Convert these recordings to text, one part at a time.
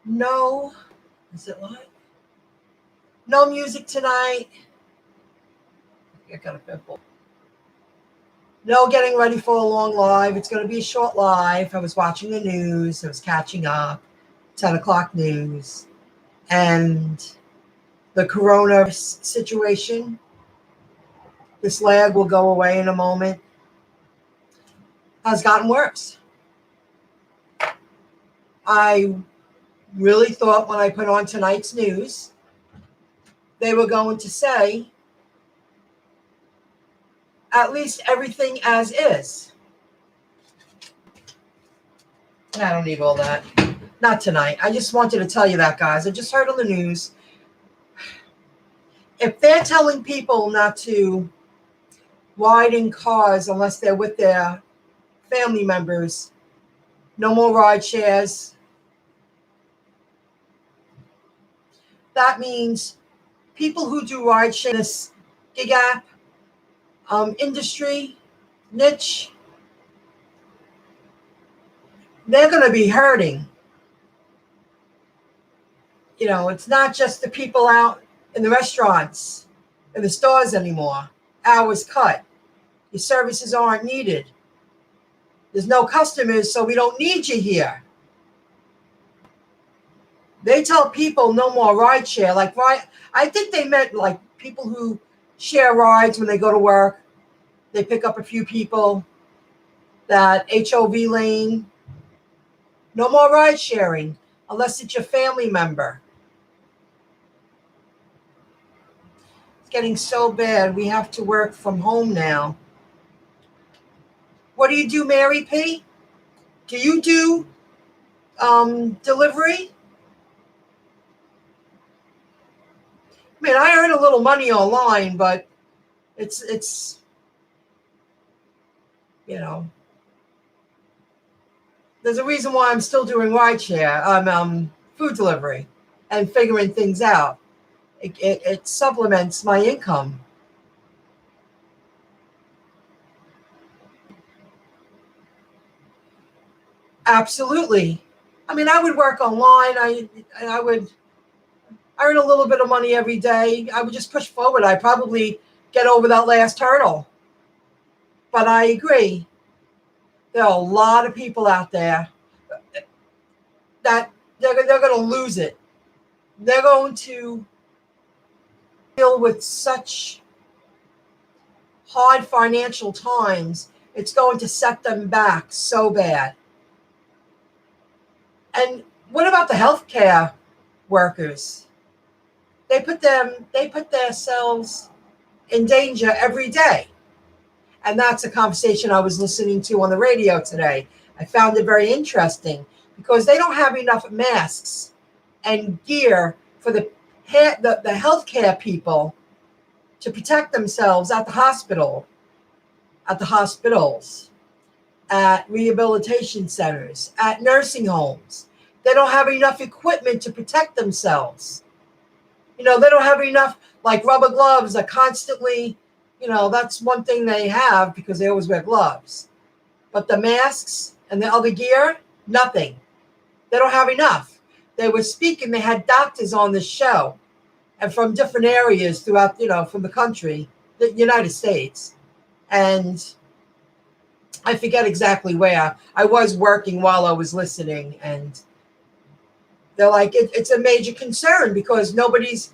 No, is it live? No music tonight. I got a pimple. No getting ready for a long live. It's going to be a short live. I was watching the news. I was catching up. 10 o'clock news. And the corona situation. This lag will go away in a moment. Has gotten worse. I really thought when I put on tonight's news, they were going to say at least everything as is. I don't need all that. Not tonight. I just wanted to tell you that, guys. I just heard on the news. If they're telling people not to ride in cars unless they're with their family members, no more ride shares. That means people who do ride share, this gig app, industry, niche, they're going to be hurting. You know, it's not just the people out in the restaurants, in the stores anymore. Hours cut. Your services aren't needed. There's no customers, so we don't need you here. They tell people no more ride share. Like, I think they meant like people who share rides when they go to work. They pick up a few people. That HOV lane. No more ride sharing unless it's your family member. It's getting so bad. We have to work from home now. What do you do, Mary P? Do you do delivery? I mean, I earn a little money online, but it's you know, there's a reason why I'm still doing rideshare, food delivery, and figuring things out. It supplements my income. Absolutely. I mean, I would work online. I would earn a little bit of money every day. I would just push forward. I'd probably get over that last hurdle. But I agree. There are a lot of people out there that they're going to lose it. They're going to deal with such hard financial times. It's going to set them back so bad. And what about the healthcare workers? They put themselves in danger every day. And that's a conversation I was listening to on the radio today. I found it very interesting because they don't have enough masks and gear for the healthcare people to protect themselves at the hospitals, at rehabilitation centers, at nursing homes. They don't have enough equipment to protect themselves. You know, they don't have enough, like rubber gloves are constantly, you know, that's one thing they have because they always wear gloves. But the masks and the other gear, nothing. They don't have enough. They were speaking, they had doctors on the show and from different areas throughout, you know, from the country, the United States. And I forget exactly where. I was working while I was listening, and they're like, it's a major concern because nobody's,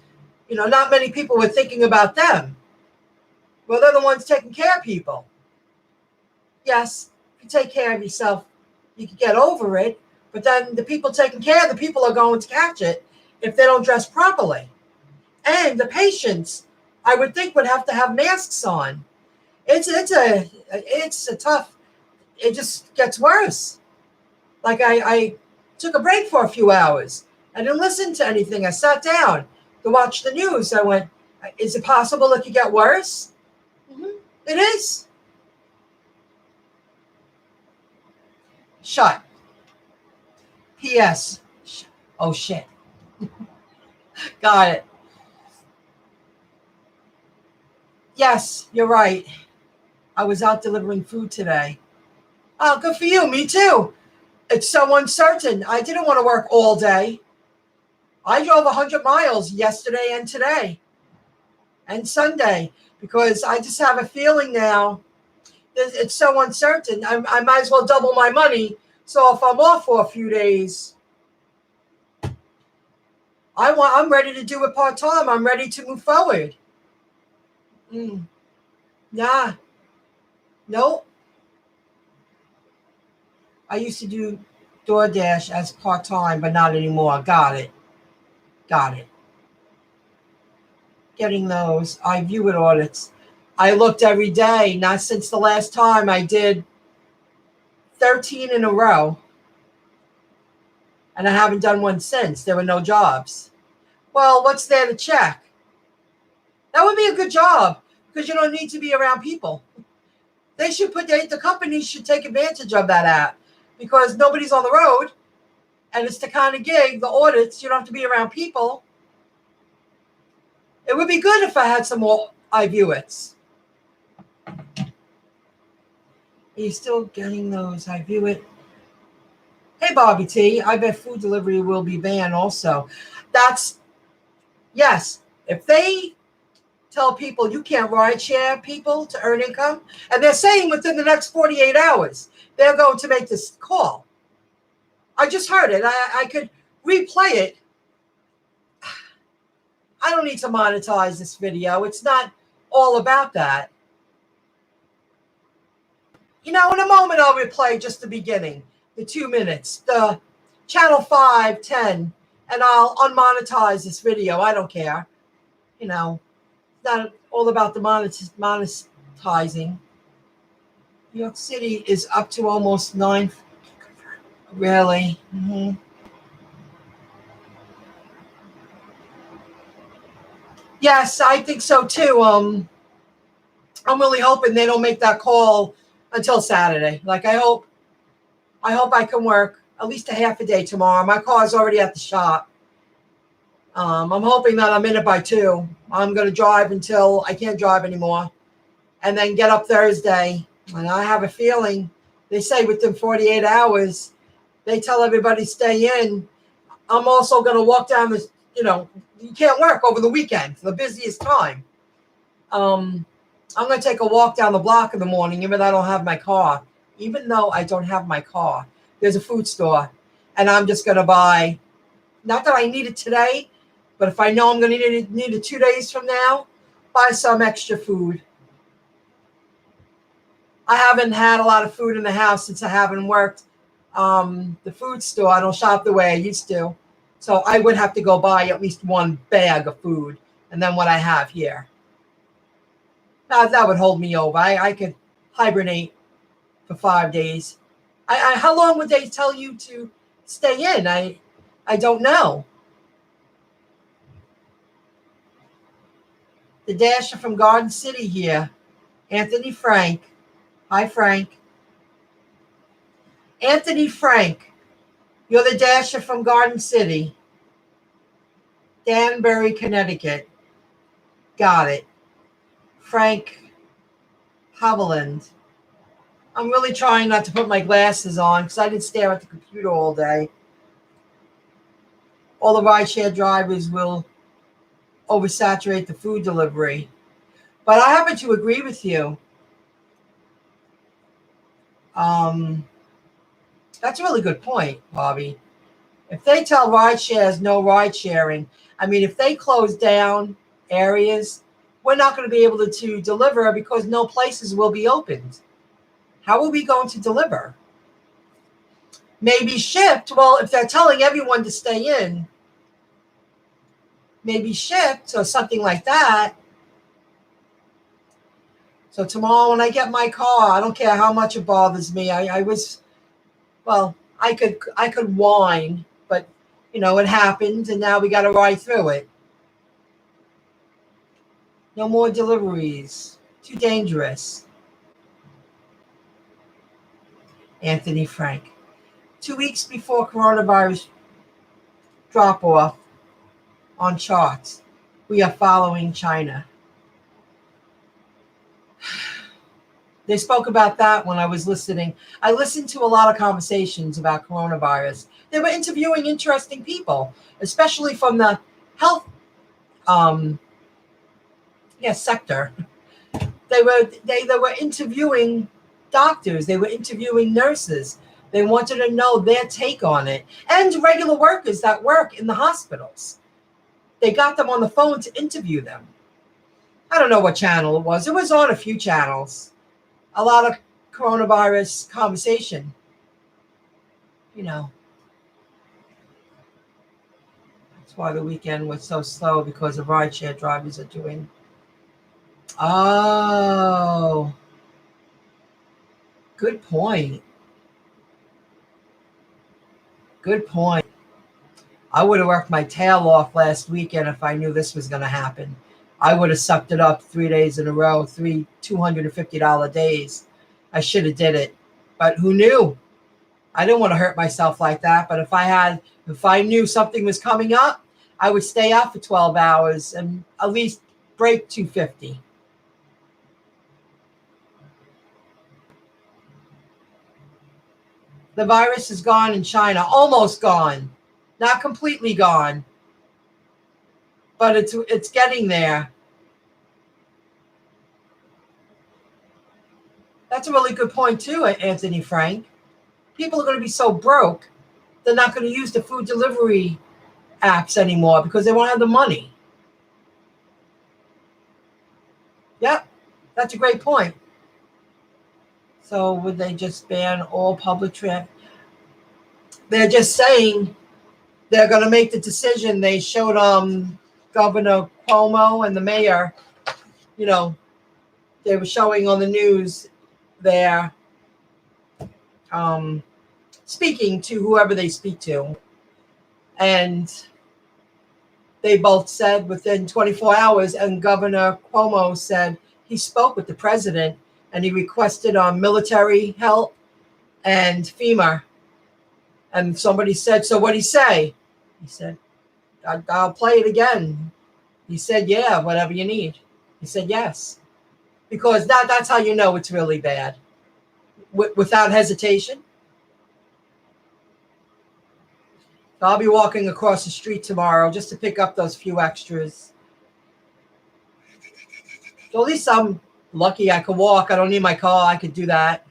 you know, not many people were thinking about them. Well, they're the ones taking care of people. Yes, if you take care of yourself, you can get over it. But then the people taking care of the people are going to catch it if they don't dress properly. And the patients, I would think, would have to have masks on. It's a tough. It just gets worse. Like I took a break for a few hours. I didn't listen to anything. I sat down to watch the news. I went, is it possible it could get worse? Mm-hmm. It is. Shut. P.S. Oh, shit. Got it. Yes, you're right. I was out delivering food today. Oh, good for you. Me too. It's so uncertain. I didn't want to work all day. I drove 100 miles yesterday and today and Sunday because I just have a feeling now that it's so uncertain. I might as well double my money. So if I'm off for a few days, I'm ready to do it part time. I'm ready to move forward. Nah, nope. I used to do DoorDash as part time, but not anymore. Got it. Got it. Getting those. I view it audits. I looked every day, not since the last time I did 13 in a row, and I haven't done one since. There were no jobs. Well, what's there to check? That would be a good job because you don't need to be around people. They should the companies should take advantage of that app because nobody's on the road and it's the kind of gig, the audits, you don't have to be around people. It would be good if I had some more I view it's. Are you still getting those? I view it. Hey, Bobby T, I bet food delivery will be banned also. Yes. If they tell people you can't ride share people to earn income, and they're saying within the next 48 hours, they're going to make this call. I just heard it. I could replay it. I don't need to monetize this video. It's not all about that. In a moment, I'll replay just the beginning, the 2 minutes, the channel 5, 10, and I'll unmonetize this video. I don't care. It's not all about the monetizing. New York City is up to almost 9. Really? Mm-hmm. Yes, I think so too. I'm really hoping they don't make that call until Saturday. Like I hope I can work at least a half a day tomorrow. My car's already at the shop. I'm hoping that I'm in it by 2. I'm going to drive until I can't drive anymore and then get up Thursday. And I have a feeling they say within 48 hours, they tell everybody stay in. I'm also going to walk down this, you can't work over the weekend, the busiest time. I'm going to take a walk down the block in the morning, even though I don't have my car. Even though I don't have my car, there's a food store, and I'm just going to buy, not that I need it today, but if I know I'm going to need it 2 days from now, buy some extra food. I haven't had a lot of food in the house since I haven't worked the food store. I don't shop the way I used to. So I would have to go buy at least 1 bag of food and then what I have here. That would hold me over. I could hibernate for 5 days. How long would they tell you to stay in? I don't know. The Dasher from Garden City here. Anthony Frank. Hi, Frank. Anthony Frank. You're the Dasher from Garden City. Danbury, Connecticut. Got it. Frank Haviland. I'm really trying not to put my glasses on because I didn't stare at the computer all day. All the rideshare drivers will oversaturate the food delivery. But I happen to agree with you. That's a really good point, Bobby. If they tell rideshares no ride sharing, if they close down areas, we're not going to be able to deliver because no places will be opened. How are we going to deliver? Maybe shipped. Well, if they're telling everyone to stay in, maybe shipped or something like that. So tomorrow when I get my car, I don't care how much it bothers me. I could whine, but it happened and now we got to ride through it. No more deliveries. Too dangerous. Anthony Frank. 2 weeks before coronavirus drop off on charts, we are following China. They spoke about that when I was listening. I listened to a lot of conversations about coronavirus. They were interviewing interesting people, especially from the health um, sector. They were interviewing doctors. They were interviewing nurses. They wanted to know their take on it, and regular workers that work in the hospitals. They got them on the phone to interview them. I don't know what channel it was. It was on a few channels. A lot of coronavirus conversation. You know, that's why the weekend was so slow, because the rideshare drivers are doing. Oh, good point. Good point. I would have worked my tail off last weekend if I knew this was going to happen. I would have sucked it up 3 days in a row, three $250 days. I should have did it, but who knew? I didn't want to hurt myself like that. But if I knew something was coming up, I would stay out for 12 hours and at least break 250. The virus is gone in China, almost gone, not completely gone, but it's getting there. That's a really good point too, Anthony Frank. People are going to be so broke, they're not going to use the food delivery apps anymore because they won't have the money. Yep, that's a great point. So would they just ban all public transit? They're just saying they're going to make the decision. They showed Governor Cuomo and the mayor, you know, they were showing on the news there, speaking to whoever they speak to. And they both said within 24 hours, and Governor Cuomo said he spoke with the president and he requested military help and FEMA. And somebody said, so what'd he say? He said, I'll play it again. He said, yeah, whatever you need. He said, yes. Because that's how you know it's really bad. Without hesitation. So I'll be walking across the street tomorrow just to pick up those few extras. So at least I'm lucky I could walk. I don't need my car. I could do that.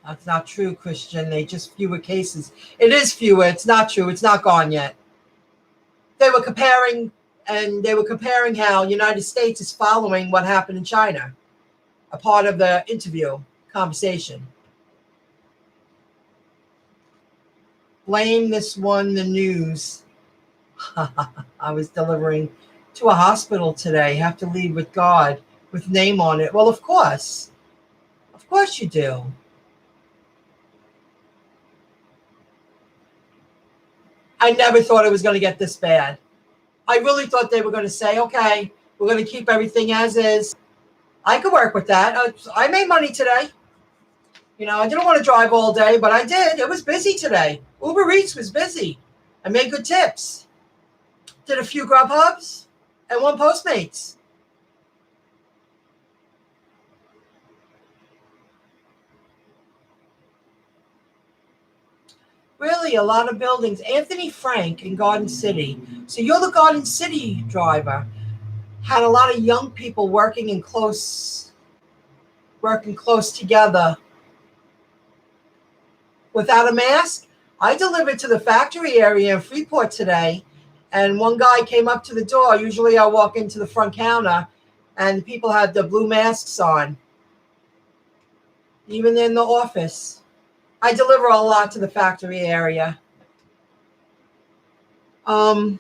That's not true, Christian. They just fewer cases. It is fewer. It's not true. It's not gone yet. They were comparing how United States is following what happened in China, a part of the interview conversation. Blame this one, the news. I was delivering to a hospital today. Have to leave with God with name on it. Well, of course. Of course you do. I never thought it was going to get this bad. I really thought they were going to say, okay, we're going to keep everything as is. I could work with that. I made money today. I didn't want to drive all day, but I did. It was busy today. Uber Eats was busy. I made good tips. Did a few Grubhubs and one Postmates. Really, a lot of buildings. Anthony Frank in Garden City. So you're the Garden City driver. Had a lot of young people working close together without a mask. I delivered to the factory area in Freeport today, and one guy came up to the door. Usually I walk into the front counter, and people had the blue masks on, even in the office. I deliver a lot to the factory area. Someone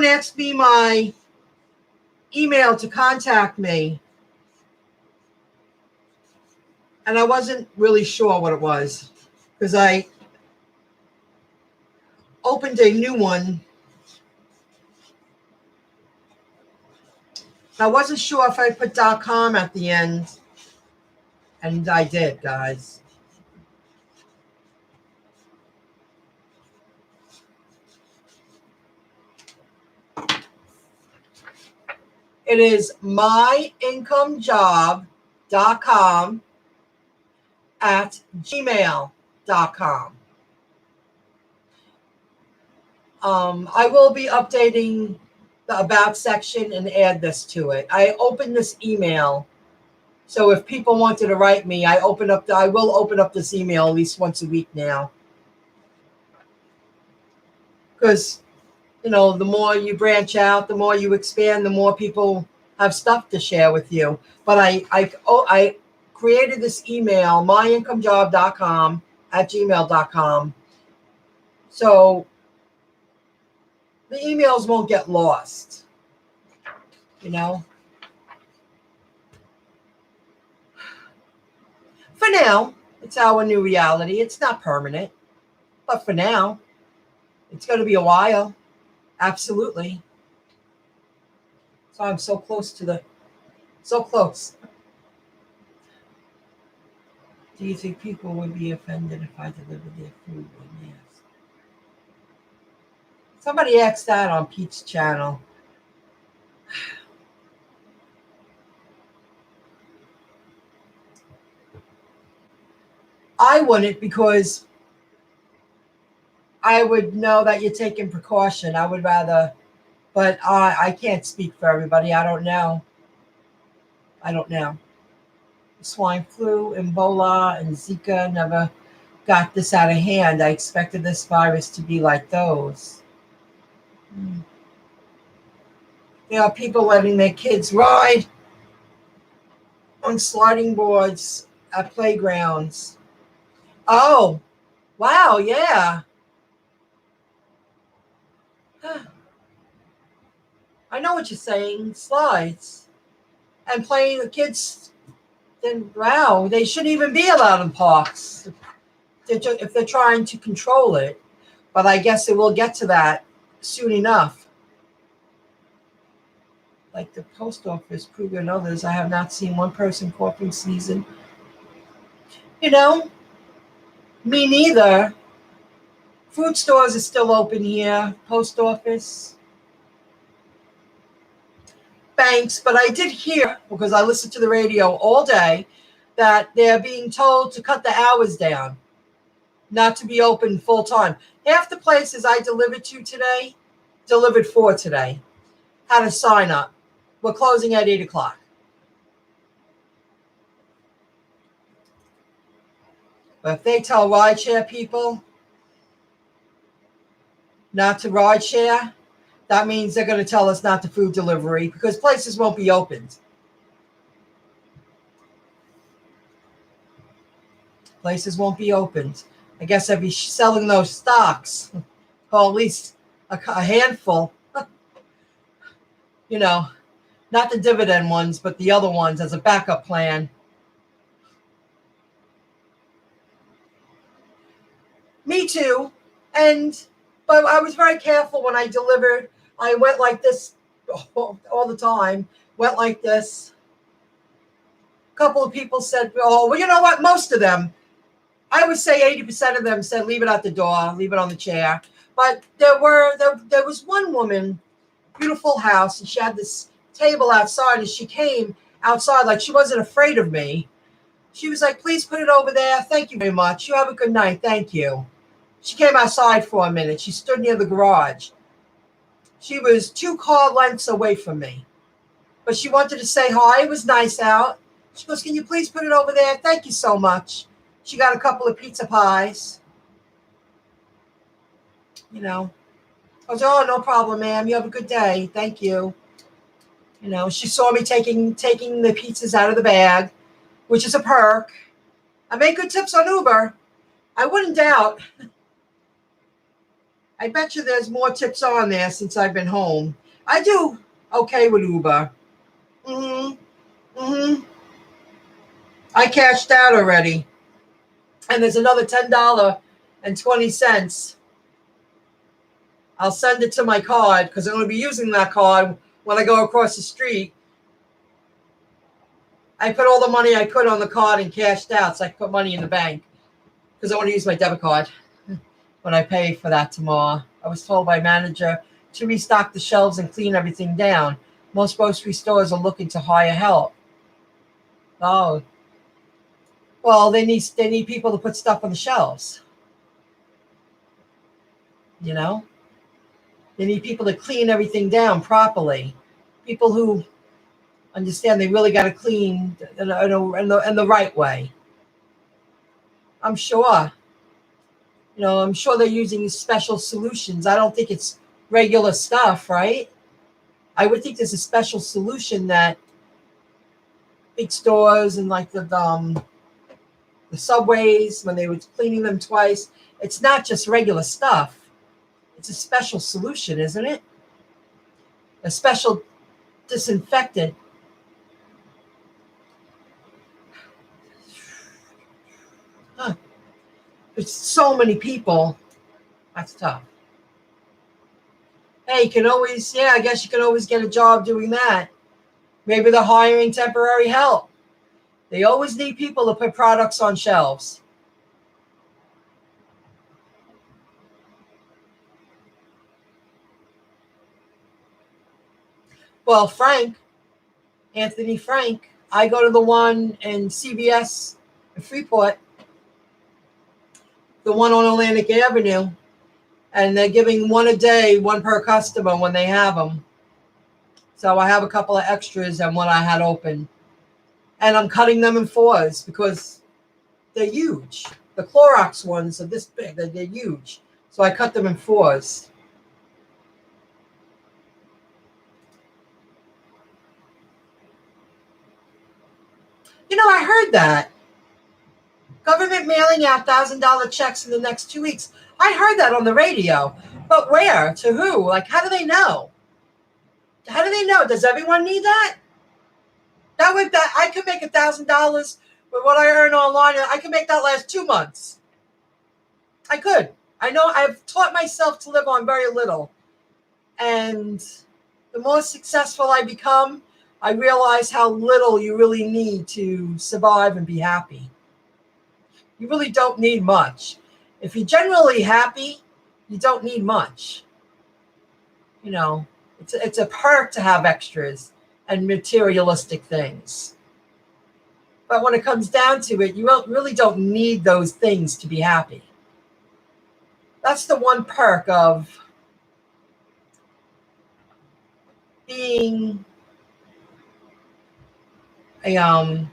asked me my email to contact me, and I wasn't really sure what it was because I opened a new one. I wasn't sure if I put .com at the end, and I did, guys. It is MyIncomeJob.com @gmail.com. I will be updating the about section and add this to it. I opened this email, so if people wanted to write me, I will open up this email at least once a week now, because the more you branch out, the more you expand, the more people have stuff to share with you. But I created this email, myincomejob.com @gmail.com, so the emails won't get lost. For now, it's our new reality. It's not permanent, but for now, it's going to be a while. Absolutely. So I'm so close so close. Do you think people would be offended if I delivered their food? Yes. Somebody asked that on Pete's channel. I wouldn't, because I would know that you're taking precaution. I would rather, but I can't speak for everybody. I don't know. Swine flu, Ebola, and Zika never got this out of hand. I expected this virus to be like those. People letting their kids ride on sliding boards at playgrounds. Oh, wow, yeah. I know what you're saying. Slides. And playing the kids, then wow, they shouldn't even be allowed in parks if they're trying to control it. But I guess it will get to that soon enough. Like the post office, Kruger and others, I have not seen one person coughing season. Me neither. Food stores are still open here. Post office. Banks. But I did hear, because I listened to the radio all day, that they're being told to cut the hours down, not to be open full time. Half the places I delivered for today, had a sign up. We're closing at 8 o'clock. But if they tell rideshare people not to rideshare, that means they're going to tell us not to food delivery, because places won't be opened. Places won't be opened. I guess I'd be selling those stocks, or at least a handful. Not the dividend ones, but the other ones as a backup plan. Me too. But I was very careful when I delivered. I went like this all the time. Went like this. A couple of people said, "Oh, well, you know what? Most of them, I would say 80% of them said, leave it at the door, leave it on the chair." But there was one woman, beautiful house, and she had this table outside, and she came outside like she wasn't afraid of me. She was like, "Please put it over there. Thank you very much. You have a good night. Thank you." She came outside for a minute. She stood near the garage. She was 2 car lengths away from me, but she wanted to say hi. It was nice out. She goes, "Can you please put it over there? Thank you so much." She got a couple of pizza pies. I was, "Oh, no problem, ma'am. You have a good day. Thank you." She saw me taking the pizzas out of the bag, which is a perk. I make good tips on Uber. I wouldn't doubt. I bet you there's more tips on there since I've been home. I do okay with Uber. I cashed out already. And there's another $10.20. I'll send it to my card, because I'm going to be using that card when I go across the street. I put all the money I could on the card and cashed out, so I can put money in the bank, because I want to use my debit card when I pay for that tomorrow. I was told by manager to restock the shelves and clean everything down. Most grocery stores are looking to hire help. Oh, well, they need people to put stuff on the shelves. You know, they need people to clean everything down properly. People who understand they really got to clean in the right way. I'm sure. I'm sure they're using special solutions. I don't think it's regular stuff, right? I would think there's a special solution that big stores and like the subways, when they were cleaning them twice, it's not just regular stuff. It's a special solution, isn't it? A special disinfectant. Huh. There's so many people. That's tough. Hey, I guess you can always get a job doing that. Maybe they're hiring temporary help. They always need people to put products on shelves. Well, Anthony Frank, I go to the one in CVS in Freeport, the one on Atlantic Avenue, and they're giving one a day, one per customer when they have them. So I have a couple of extras and what I had open. And I'm cutting them in fours because they're huge. The Clorox ones are this big. They're huge. So I cut them in fours. I heard that. Government mailing out $1,000 checks in the next 2 weeks. I heard that on the radio. But where? To who? Like, how do they know? How do they know? Does everyone need that? That I could make $1,000 with what I earn online. I could make that last 2 months. I could. I know I've taught myself to live on very little. And the more successful I become, I realize how little you really need to survive and be happy. You really don't need much. If you're generally happy, you don't need much. It's a perk to have extras and materialistic things. But when it comes down to it, you really don't need those things to be happy. That's the one perk of being a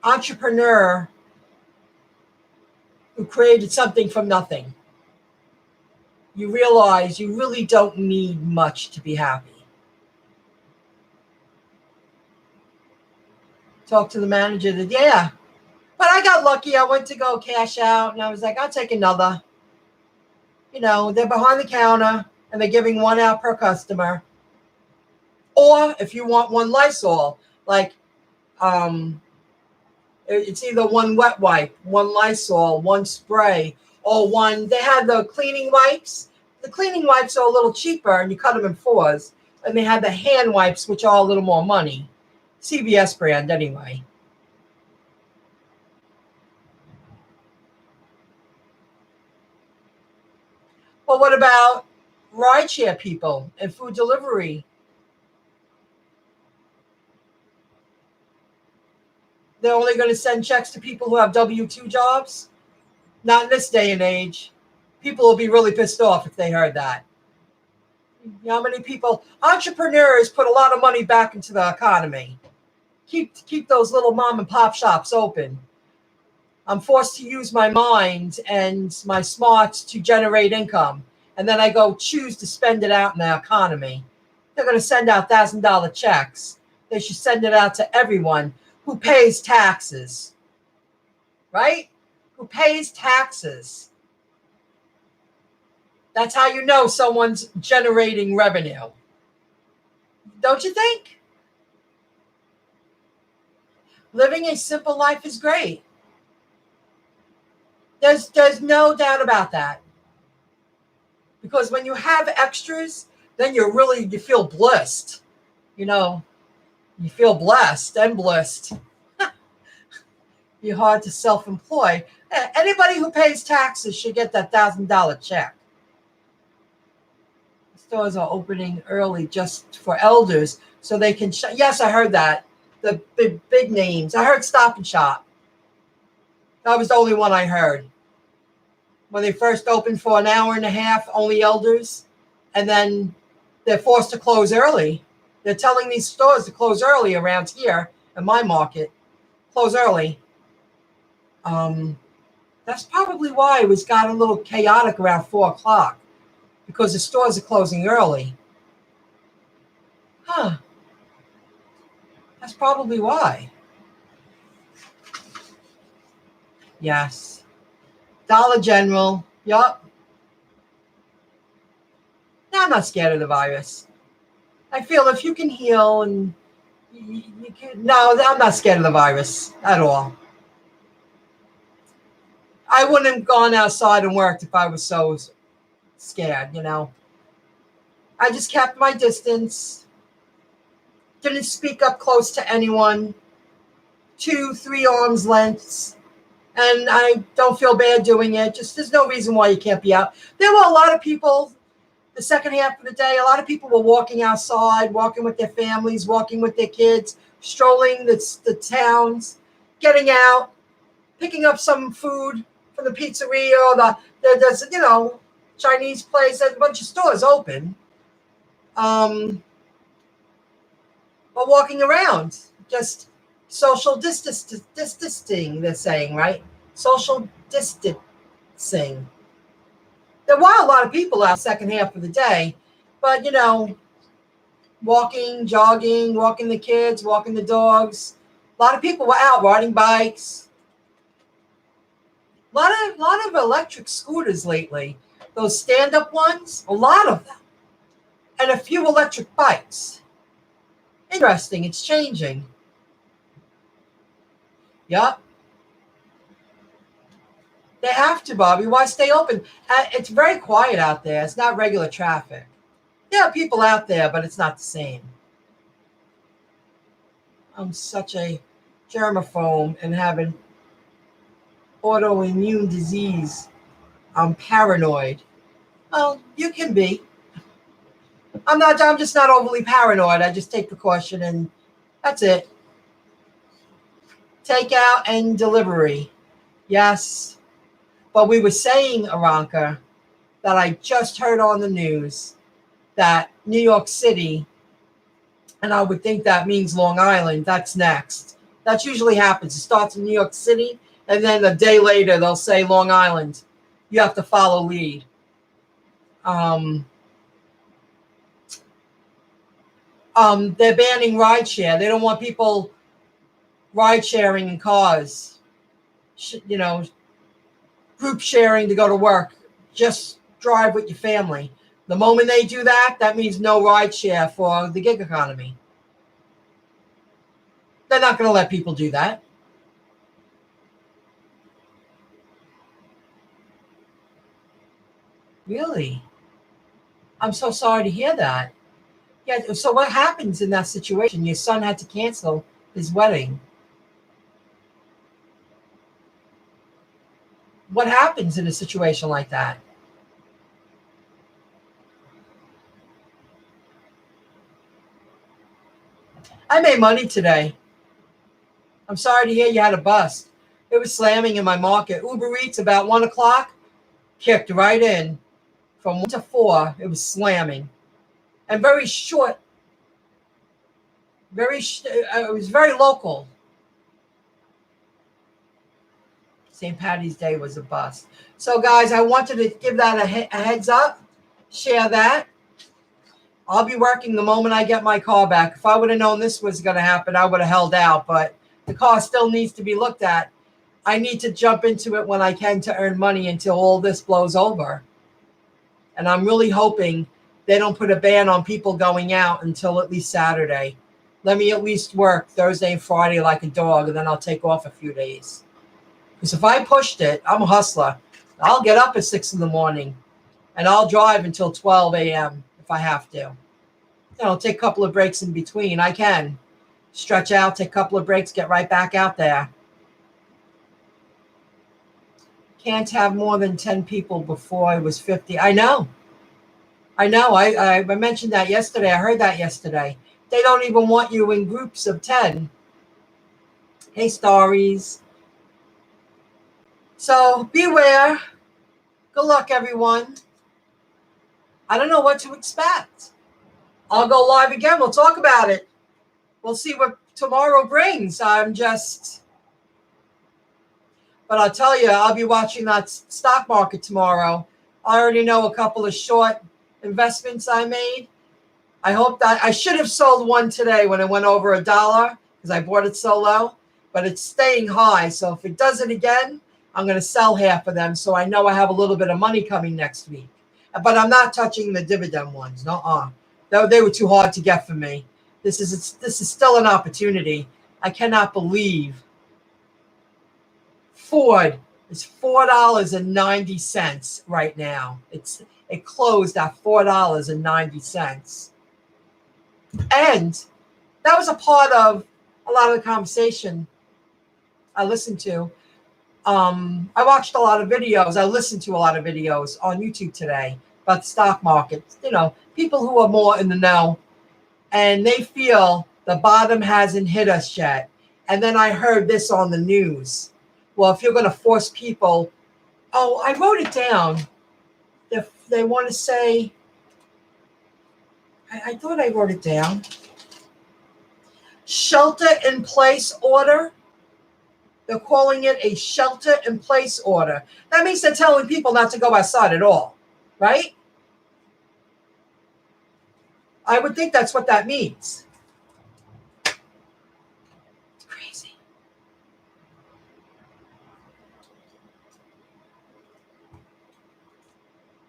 entrepreneur who created something from nothing. You realize you really don't need much to be happy. Talk to the manager that, yeah, but I got lucky. I went to go cash out and I was like, I'll take another. They're behind the counter and they're giving one out per customer. Or if you want one Lysol, like it's either one wet wipe, one Lysol, one spray, or one. They had the cleaning wipes. The cleaning wipes are a little cheaper, and you cut them in fours. And they had the hand wipes, which are a little more money. CVS brand, anyway. Well, what about rideshare people and food delivery? They're only going to send checks to people who have W-2 jobs? Not in this day and age. People will be really pissed off if they heard that. How many people, entrepreneurs put a lot of money back into the economy. Keep those little mom and pop shops open. I'm forced to use my mind and my smarts to generate income. And then I go choose to spend it out in the economy. They're going to send out $1,000 checks. They should send it out to everyone who pays taxes. Right? Who pays taxes. That's how you know someone's generating revenue. Don't you think? Living a simple life is great. There's no doubt about that. Because when you have extras, then you feel blessed. You feel blessed and blessed. You're hard to self-employ. Anybody who pays taxes should get that $1,000 check. stores are opening early just for elders so they can yes, I heard that. The big names. I heard Stop and Shop. That was the only one I heard. When they first opened for an hour and a half, only elders, and then they're forced to close early. They're telling these stores to close early around here in my market. Close early. That's probably why it was got a little chaotic around 4 o'clock, because the stores are closing early. Huh. That's probably why. Yes. Dollar General. Yup. No, I'm not scared of the virus. I feel if you can heal and you can, no, I'm not scared of the virus at all. I wouldn't have gone outside and worked if I was so scared, you know. I just kept my distance, didn't speak up close to anyone, 2-3 arms lengths, and I don't feel bad doing it. Just there's no reason why you can't be out. There were a lot of people the second half of the day. A lot of people were walking outside, walking with their families, walking with their kids, strolling the towns, getting out, picking up some food from the pizzeria or there's Chinese place. There's a bunch of stores open. But walking around, just social distancing, they're saying, right? Social distancing. There were a lot of people out second half of the day, but walking, jogging, walking the kids, walking the dogs. A lot of people were out riding bikes. A lot of electric scooters lately. Those stand-up ones, a lot of them. And a few electric bikes. Interesting, it's changing. Yup. They have to, Bobby. Why stay open? It's very quiet out there. It's not regular traffic. There are people out there, but it's not the same. I'm such a germaphobe and having autoimmune disease. I'm paranoid. Well, you can be. I'm just not overly paranoid. I just take precaution and that's it. Takeout and delivery. Yes. But we were saying, Aranka, that I just heard on the news that New York City, and I would think that means Long Island, that's next. That usually happens. It starts in New York City, and then a day later they'll say Long Island. You have to follow lead. They're banning rideshare. They don't want people ride sharing in cars. Group sharing to go to work. Just drive with your family. The moment they do that, that means no ride share for the gig economy. They're not going to let people do that. Really? I'm so sorry to hear that. Yeah, so what happens in that situation? Your son had to cancel his wedding. What happens in a situation like that? I made money today. I'm sorry to hear you had a bust. It was slamming in my market. Uber Eats about 1 o'clock, kicked right in. From 1 to 4, it was slamming. And very short. It was very local. St. Patty's Day was a bust. So, guys, I wanted to give that a heads up. Share that. I'll be working the moment I get my car back. If I would have known this was going to happen, I would have held out. But the car still needs to be looked at. I need to jump into it when I can to earn money until all this blows over. And I'm really hoping they don't put a ban on people going out until at least Saturday. Let me at least work Thursday and Friday like a dog, and then I'll take off a few days. Because if I pushed it, I'm a hustler. I'll get up at 6 in the morning, and I'll drive until 12 a.m. if I have to. Take a couple of breaks in between. I can stretch out, take a couple of breaks, get right back out there. Can't have more than 10 people before I was 50. I know. I know. I mentioned that yesterday. I heard that yesterday. They don't even want you in groups of 10. Hey, Starries. So beware. Good luck, everyone. I don't know what to expect. I'll go live again. We'll talk about it. We'll see what tomorrow brings. But I'll tell you, I'll be watching that stock market tomorrow. I already know a couple of short investments I made. I hope that I should have sold one today when it went over $1 because I bought it so low, but it's staying high. So if it does it again, I'm going to sell half of them. So I know I have a little bit of money coming next week, but I'm not touching the dividend ones. No, they were too hard to get for me. This is still an opportunity. I cannot believe Ford is $4.90 right now. It closed at $4.90. And that was a part of a lot of the conversation I listened to. I watched a lot of videos. I listened to a lot of videos on YouTube today about the stock market. People who are more in the know, and they feel the bottom hasn't hit us yet. And then I heard this on the news. Well, if you're going to force people, I wrote it down. If they want to say, I thought I wrote it down. Shelter-in-place order. They're calling it a shelter-in-place order. That means they're telling people not to go outside at all, right? I would think that's what that means. It's crazy.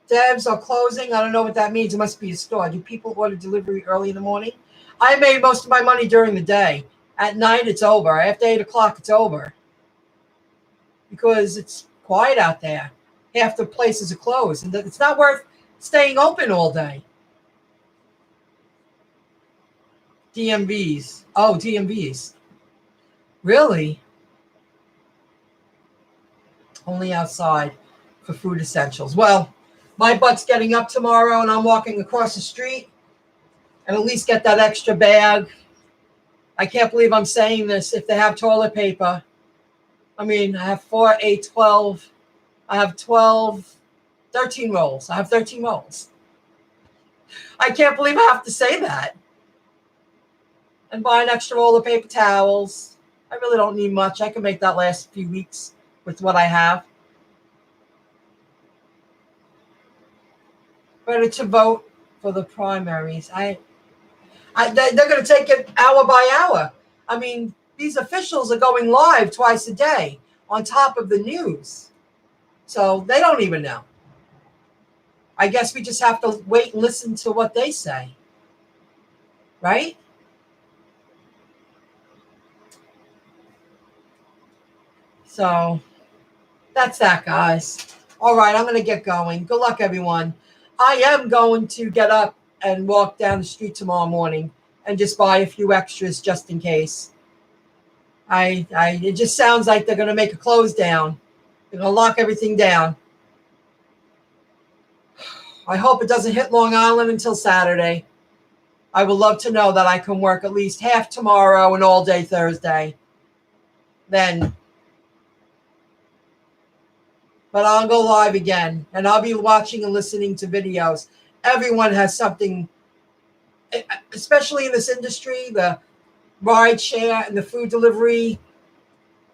Devs are closing. I don't know what that means. It must be a store. Do people order delivery early in the morning? I made most of my money during the day. At night, it's over. After 8 o'clock, it's over. Because it's quiet out there. Half the places are closed. And it's not worth staying open all day. DMVs. Oh, DMVs. Really? Only outside for food essentials. Well, my butt's getting up tomorrow and I'm walking across the street and at least get that extra bag. I can't believe I'm saying this. If they have toilet paper, I have 4, 8, 12. I have 12, 13 rolls. I have 13 rolls. I can't believe I have to say that. And buy an extra roll of paper towels. I really don't need much. I can make that last few weeks with what I have. Ready to vote for the primaries. They're going to take it hour by hour. These officials are going live twice a day on top of the news. So they don't even know. I guess we just have to wait and listen to what they say. Right? So that's that, guys. All right, I'm going to get going. Good luck, everyone. I am going to get up and walk down the street tomorrow morning and just buy a few extras just in case. It just sounds like they're going to make a close down. They're going to lock everything down. I hope it doesn't hit Long Island until Saturday. I would love to know that I can work at least half tomorrow and all day Thursday. Then. But I'll go live again, and I'll be watching and listening to videos. Everyone has something, especially in this industry, the rideshare and the food delivery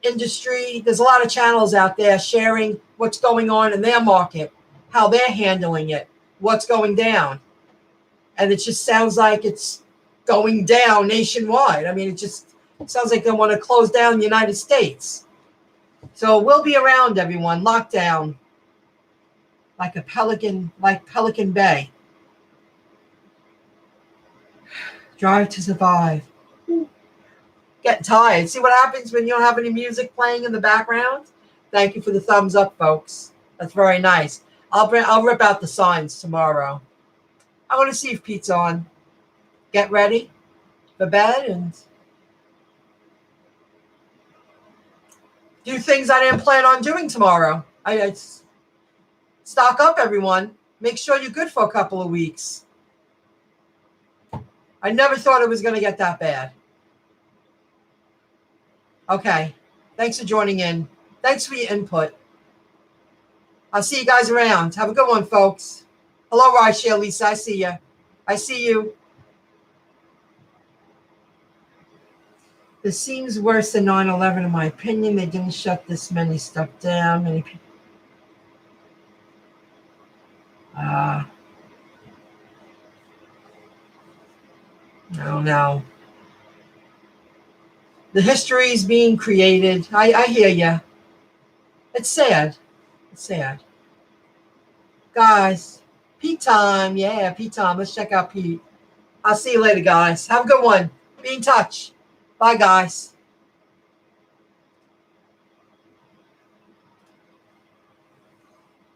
industry. There's a lot of channels out there sharing what's going on in their market, how they're handling it, what's going down. And it just sounds like it's going down nationwide. It sounds like they want to close down the United States. So we'll be around, everyone, locked down like Pelican Bay. Drive to survive. Getting tired. See what happens when you don't have any music playing in the background? Thank you for the thumbs up, folks. That's very nice. I'll rip out the signs tomorrow. I want to see if Pete's on. Get ready for bed and do things I didn't plan on doing tomorrow. I stock up, everyone. Make sure you're good for a couple of weeks. I never thought it was going to get that bad. Okay. Thanks for joining in. Thanks for your input. I'll see you guys around. Have a good one, folks. Hello, Rideshare Lisa. I see you. I see you. This seems worse than 9/11, in my opinion. They didn't shut this many stuff down. Many people. I don't know. The history is being created. I hear you. It's sad. It's sad. Guys, Pete time. Yeah, Pete time. Let's check out Pete. I'll see you later, guys. Have a good one. Be in touch. Bye, guys.